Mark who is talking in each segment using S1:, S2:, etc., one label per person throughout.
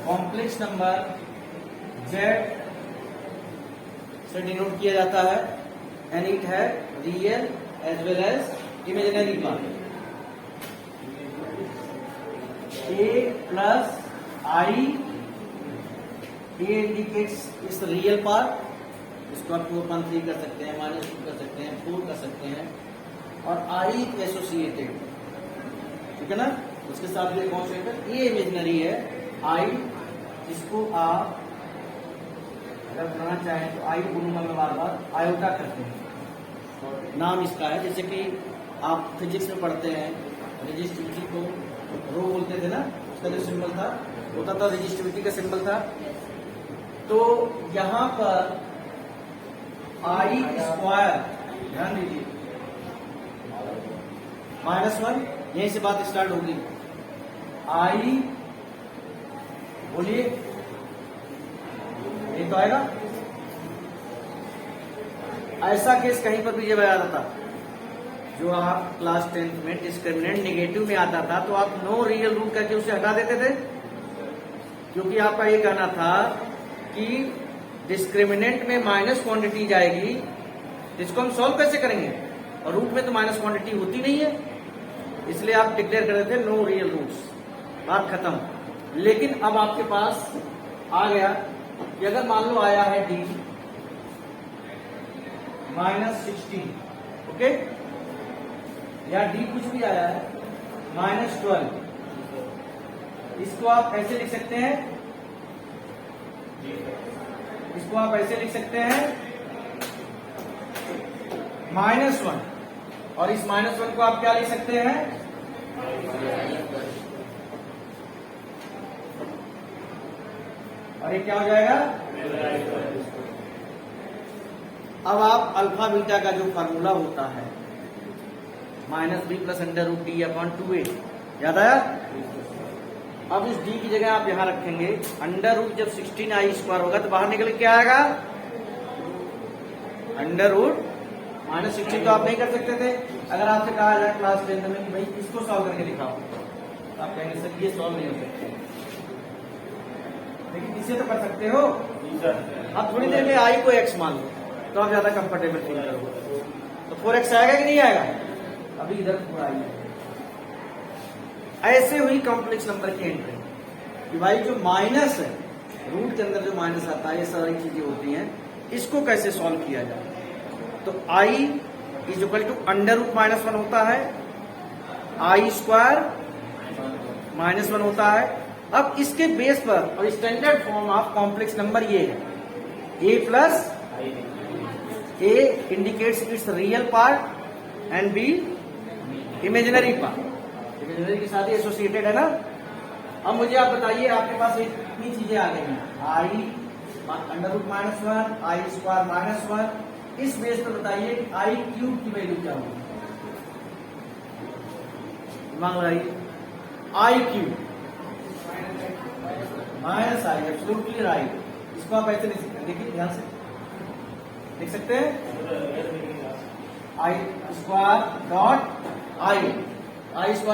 S1: Complex number z से denote किया जाता है एंड इट है real as well as imaginary part. a plus I, a indicates इस रियल पार्ट, इसको आप 4.3 कर सकते हैं, -2 कर सकते हैं, 4 कर सकते हैं, और आई एसोसिएटेड, ठीक है ना, उसके साथ भी कौन सा है, ये इमेजिनरी है आई, इसको आप अगर बनाना चाहें तो आई गुणा में बार बार आयोटा करते हैं, नाम इसका है। जैसे कि आप फिजिक्स में पढ़ते हैं रेजिस्टिविटी को रो बोलते थे ना, उसका जो सिंबल था होता था रेजिस्टिविटी का सिंबल था। तो यहां पर आई स्क्वायर, ध्यान दीजिए, -1, यहीं से बात स्टार्ट होगी। आई, बोलिए, ये तो आएगा। ऐसा केस कहीं पर भी जब आ रहा था, जो आप क्लास 10th में डिस्क्रिमिनेंट नेगेटिव में आता था, तो आप नो रियल रूट करके उसे हटा देते थे, क्योंकि आपका ये कहना था कि डिस्क्रिमिनेंट में माइनस क्वांटिटी जाएगी, इसको हम सॉल्व कैसे करेंगे, और रूट में तो माइनस क्वांटिटी होती नहीं है, इसलिए आप डिक्लेयर कर रहे थे नो रियल रूट्स, बात खत्म। लेकिन अब आपके पास आ गया कि अगर मान लो आया है डी -16, ओके, या डी कुछ भी आया है -12, इसको आप कैसे लिख सकते हैं, इसको आप ऐसे लिख सकते हैं -1, और इस -1 को आप क्या लिख सकते हैं, और ये क्या हो जाएगा। अब आप अल्फा बीटा का जो फार्मूला होता है -b + √d/2a, याद आया। अब इस d की जगह आप यहां रखेंगे √, जब 16i² होगा तो बाहर निकल के क्या आएगा, √, -16 तो आप नहीं कर सकते थे। अगर आपसे कहा जाए क्लास 10 में कि भाई इसको सॉल्व करके दिखाओ, तो आप कहेंगे सर ये सॉल्व नहीं हो सकते, लेकिन इसे तो कर सकते हो। अब थोड़ी देर में आई को x मान लो, तो आप ज्यादा कंफर्टेबल फील करोगे, तो 4x आएगा कि नहीं आएगा, अभी इधर पूरा आई है। ऐसे हुई कॉम्प्लेक्स नंबर की एंट्री कि भाई जो माइनस है, रूट के अंदर जो माइनस आता है, ये सारी चीजें होती हैं, इसको कैसे सॉल्व किया जाए। तो i = √-1 होता है, i² -1 होता है। अब इसके बेस पर और standard form of complex number ये है, a + a indicates it's real part and b imaginary part, imaginary के साथ ही एसोसिएटेड है ना। अब मुझे आप बताइए, आपके पास इतनी चीजें आ गई हैं, i √-1, i² -1, इस बेस पर बताइए कि i³ की वैल्यू क्या होगी, दिमाग लगाइए। i³ -i, एब्सोल्युटली राइट, इसको आप ऐसे लिख सकते हैं, देखिए ध्यान से लिख सकते हैं, i²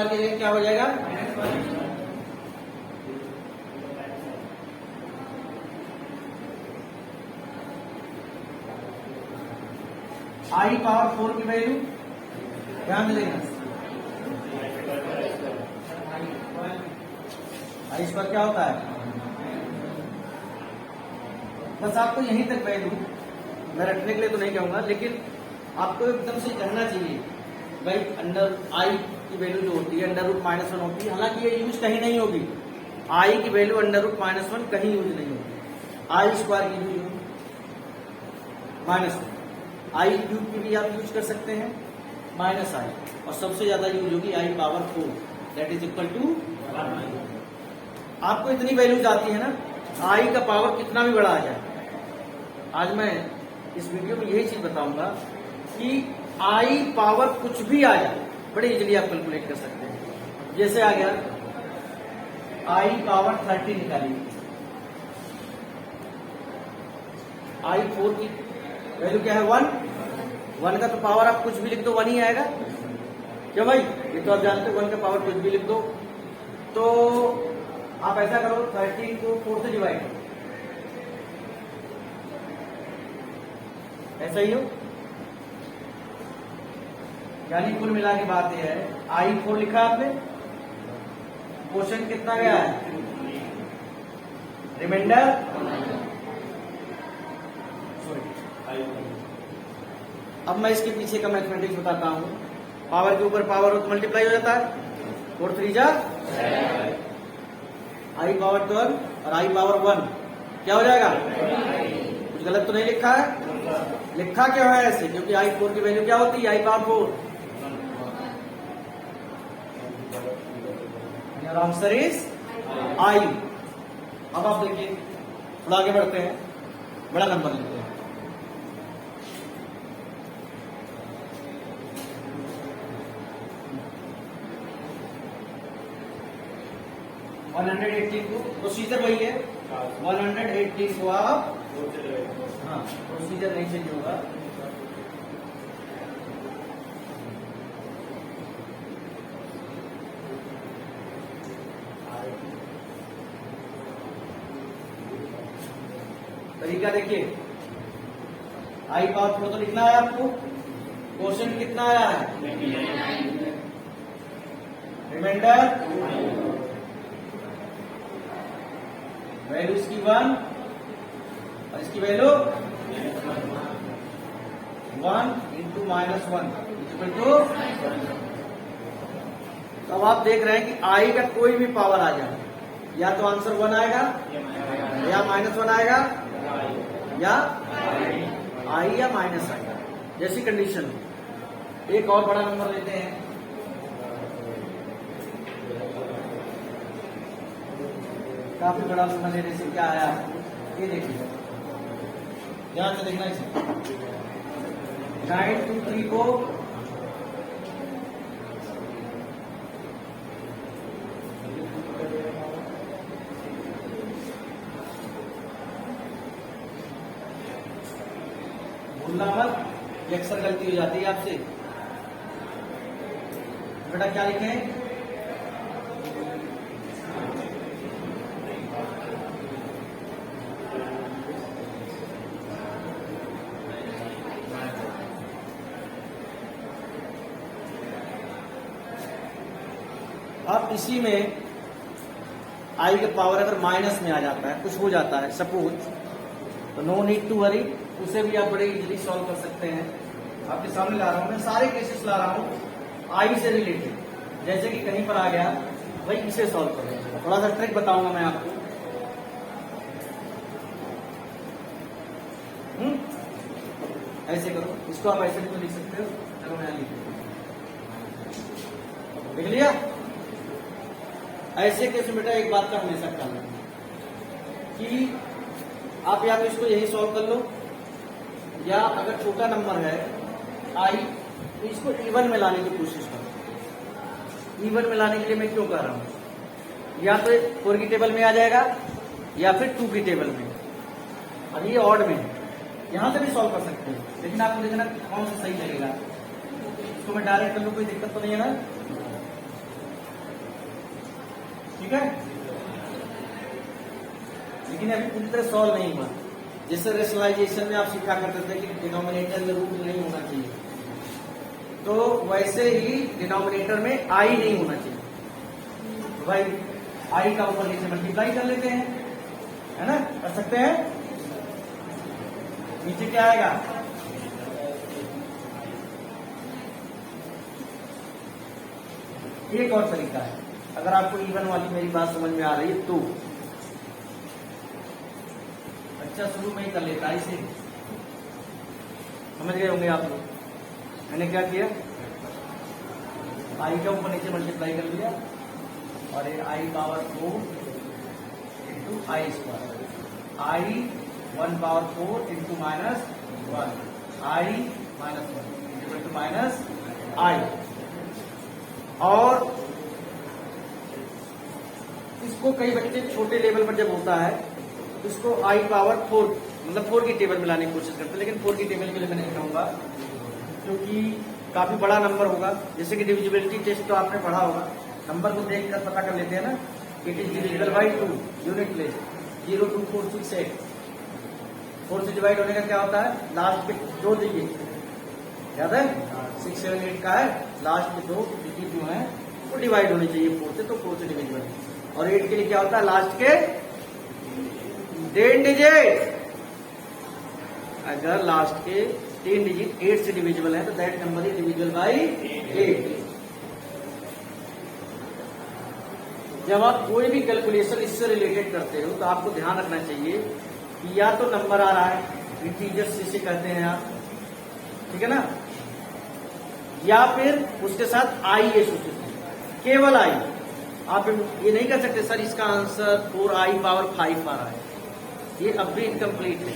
S1: की जगह क्या हो जाएगा, i⁴ की वैल्यू ध्यान देना, i² क्या होता है। बस आपको यहीं तक वैल्यू, मैं रखने के लिए तो नहीं कहूंगा, लेकिन आपको एकदम से कहना चाहिए भाई i की वैल्यू जो होती है √-1 होती है, हालांकि ये यूज कहीं नहीं होगी, i की वैल्यू √-1 कहीं यूज नहीं होगी, i² की यूज होगी -1, i³ की भी आप यूज कर सकते हैं -i, और सबसे ज्यादा यूज होगी i⁴, that is equal to 1। आपको इतनी वैल्यूज आती है ना, i का पावर कितना भी बड़ा आ जाए। आज मैं इस वीडियो में यही चीज बताऊंगा कि i पावर कुछ भी आ जाए, बड़े इजीली आप कैलकुलेट कर सकते हैं। जैसे आ गया i⁻30 निकालिए, i4 की वैल्यू क्या है 1 का तो पावर आप कुछ भी लिख दो 1 ही आएगा, क्या भाई, ये तो आप जानते हो 1 का पावर कुछ भी लिख दो। तो आप ऐसा करो 13 को 4 से डिवाइड करो, ऐसा ही हो। यानी कुल मिला के बात यह है, I4 लिखा आपने, क्वेश्चन कितना गया है, रिमाइंडर अब मैं इसके पीछे का मैथमेटिक्स बताता हूं। पावर के ऊपर पावर हो तो मल्टीप्लाई हो जाता है, 4 3 जा I पावर 12 और I पावर 1 क्या हो जाएगा, कुछ गलत तो नहीं लिखा है, लिखा क्या है ऐसे, क्योंकि I4 की वैल्यू क्या होती है, I power 4। Answer is I। अब आप देखिए, थोड़ा आगे बढ़ते हैं, बड़ा नंबर लेते हैं। 180 को प्रोसीजर वही है, 180 को आप, हाँ प्रोसीजर नहीं चेंज होगा। तरीका देखिए, I पावर 4 तो लिखना है आपको, क्वेश्चन कितना आया है, रिमाइंडर वैल्यू इसकी 1 और इसकी वैल्यू 1 इंटू -1 इक्वल टू। तो अब आप देख रहे हैं कि I का कोई भी पावर आ जाए, या तो आंसर 1 आएगा, या -1 आएगा, या I या माइनस आएगा, जैसी कंडीशन हो। एक और बड़ा नंबर लेते हैं, काफी बड़ा समझ लेने से क्या आया, ये देखिए ध्यान से देखना इसे। 9 2 3 को भूलना मत, ये अक्सर गलती हो जाती है आपसे। बेटा क्या लिखें, अब इसी में I का पावर अगर माइनस में आ जाता है, कुछ हो जाता है सपोज, तो नो नीड टू वरी, उसे भी आप बड़े इजीली सॉल्व कर सकते हैं। आपके सामने ला रहा हूं मैं, सारे केसेस ला रहा हूं I से रिलेटेड, जैसे कि कहीं पर आ गया भाई इसे सॉल्व करें। थोड़ा सा ट्रिक बताऊंगा मैं आपको। ऐसे करो, इसको आप ऐसे भी तो लिख सकते हो, चलो मैं लिख लिख लिया। ऐसे केस में बेटा एक बात का हमेशा ख्याल रखना कि आप या तो इसको यही सॉल्व कर लो, या अगर छोटा नंबर है I तो इसको इवन में लाने की कोशिश करो। इवन में लाने के लिए मैं क्यों कर रहा हूं, या तो 4 की टेबल में आ जाएगा, या फिर 2 की टेबल में, और ये ऑड में, यहां से भी सॉल्व कर सकते हैं, लेकिन आपको देखना कौन सा सही लगेगा। इसको मैं डायरेक्ट कर लूं, कोई दिक्कत तो नहीं है ना, ठीक है। लेकिन अभी पूरी तरह सॉल्व नहीं हुआ। जैसे रेशनलाइजेशन में आप सीखा करते थे कि डिनोमिनेटर में रूट नहीं होना चाहिए, तो वैसे ही डिनोमिनेटर में I नहीं होना चाहिए। तो भाई I का ऊपर नीचे मल्टीप्लाई कर लेते हैं, है ना, कर सकते हैं। नीचे क्या आएगा, एक और तरीका है, अगर आपको इवन वाली मेरी बात समझ में आ रही है तो अच्छा, शुरू में ही कर लेता है इसे, समझ गए होंगे आप लोग। मैंने क्या किया, I का ऊपर नीचे मल्टीप्लाई कर लिया, और ये I power 4 into I square, I 1 power 4 into -1, I -1 equal to -I। और इसको कई बच्चे छोटे लेवल पर जब होता है तो इसको I पावर 4 मतलब 4 की टेबल में लाने की कोशिश करते हैं, लेकिन 4 की टेबल के लिए मैं नहीं कहूंगा, क्योंकि काफी बड़ा नंबर होगा। जैसे कि डिविजिबिलिटी टेस्ट तो आपने पढ़ा होगा, नंबर को देखकर पता कर लेते हैं ना, it is divisible by 2 unit place 0 2 4 6 8 4 से डिवाइड होने का क्या होता है लास्ट के 2 डिजिट याद है 6 7 8 का है लास्ट के 2 डिजिट जो है वो डिवाइड होने चाहिए 4 से तो 4 से डिविजिबल और 8 के लिए क्या होता है लास्ट के 10 डिजिट अगर लास्ट के 10 डिजिट 8 से डिविजिबल है तो that number is divisible by 8 जब आप कोई भी कैलकुलेशन इससे रिलेटेड करते हो तो आपको ध्यान रखना चाहिए कि या तो नंबर आ रहा है इंटीजर्स जिसे कहते हैं आप ठीक है ना या फिर उसके साथ आई एसोसिएशन केवल आई आप ये नहीं कर सकते सर इसका आंसर 4i पावर 5 आ रहा है ये अब भी इनकम्प्लीट है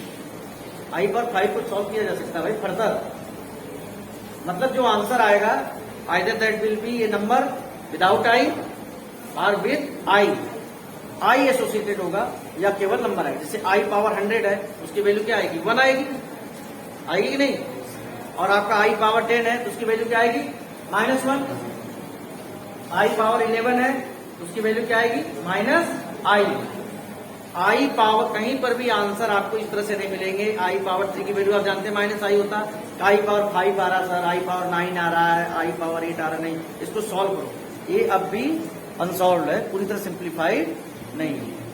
S1: आई पावर 5 को सॉल्व किया जा सकता है भाई फर्दर मतलब जो आंसर आएगा either that will be A number without I और विद आई एसोसिएटेड होगा या केवल नंबर आएगा जैसे आई पावर 100 है उसकी वैल्यू क्या आएगी 1 आएगी कि नहीं और आपका आई पावर 10 है तो उसकी वैल्यू क्या आएगी -1 आई पावर 11 है तो उसकी वैल्यू क्या आएगी आई पावर कहीं पर भी आंसर आपको इस तरह से नहीं मिलेंगे आई पावर 3 की वैल्यू आप जानते हैं -i होता आई पावर 5 आ रहा सर आई पावर 9 आ रहा है आई पावर 8 आ रहा नहीं इसको सॉल्व करो ये अब भी अनसॉल्व है पूरी तरह सिंप्लीफाइड नहीं है